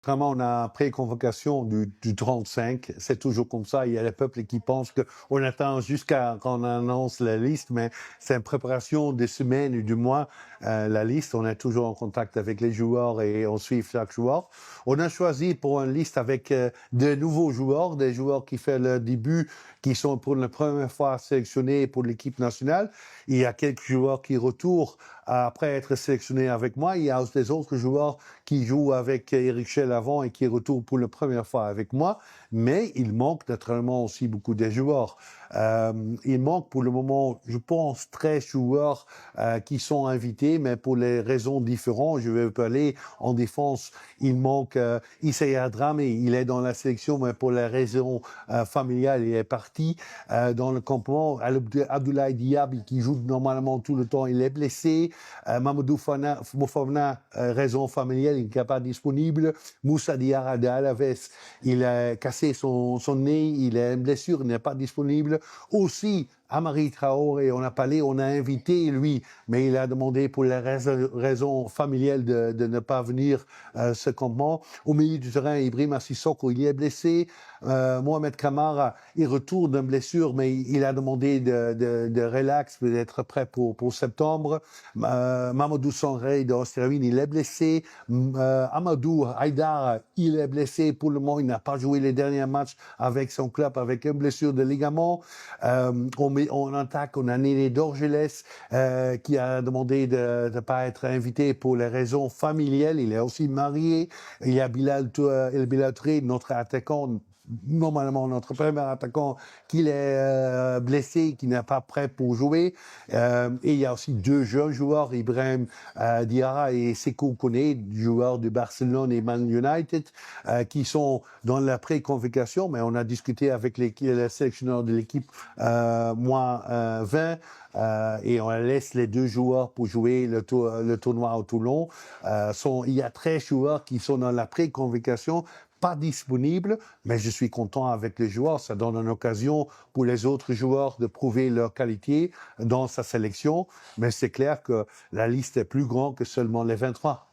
Vraiment, on a pré-convocation du 35. C'est toujours comme ça. Il y a les peuples qui pensent qu'on attend jusqu'à qu'on annonce la liste, mais c'est une préparation des semaines ou du mois. La liste, on est toujours en contact avec les joueurs et on suit chaque joueur. On a choisi pour une liste avec de nouveaux joueurs, des joueurs qui font leur début, qui sont pour la première fois sélectionnés pour l'équipe nationale. Il y a quelques joueurs qui retournent après être sélectionnés avec moi. Il y a aussi des autres joueurs qui jouent avec Eric Schell avant et qui retournent pour la première fois avec moi. Mais il manque naturellement aussi beaucoup de joueurs. Il manque pour le moment, je pense, 13 joueurs qui sont invités, mais pour les raisons différentes. Je vais parler en défense. Il manque Issaïa Dramé. Il est dans la sélection, mais pour les raisons familiales, il est parti. Dans le campement, Abdoulaye Diaby, qui joue normalement tout le temps, il est blessé. Mamadou Mofana, raison familiale, il n'est pas disponible. Moussa Diarra de Alaves, il a cassé son nez, il a une blessure, il n'est pas disponible. Aussi, Amari Traoré, on a invité lui, mais il a demandé pour les raisons familiales de ne pas venir ce campement. Au milieu du terrain, Ibrahima Sissoko, il est blessé. Mohamed Kamara, il retourne d'une blessure, mais il a demandé de relax, d'être prêt pour septembre. Mamadou Sanré d'Australie, il est blessé. Amadou Haïdar, il est blessé pour le moment. Il n'a pas joué les derniers matchs avec son club, avec une blessure de ligament. On attaque, on a Néné Dorgelès qui a demandé de ne pas être invité pour les raisons familiales. Il est aussi marié. Il y a Bilal Touré, notre attaquant, normalement notre premier attaquant, qui est blessé, qui n'est pas prêt pour jouer. Et il y a aussi deux jeunes joueurs, Ibrahim Diarra et Sekou Koné, joueurs du Barcelone et Man United, qui sont dans la pré-convocation, mais on a discuté avec les sélectionneurs de l'équipe moins 20, et on laisse les deux joueurs pour jouer le tournoi au Toulon. Il y a 13 joueurs qui sont dans la pré-convocation, pas disponible, mais je suis content avec les joueurs. Ça donne une occasion pour les autres joueurs de prouver leur qualité dans sa sélection. Mais c'est clair que la liste est plus grande que seulement les 23.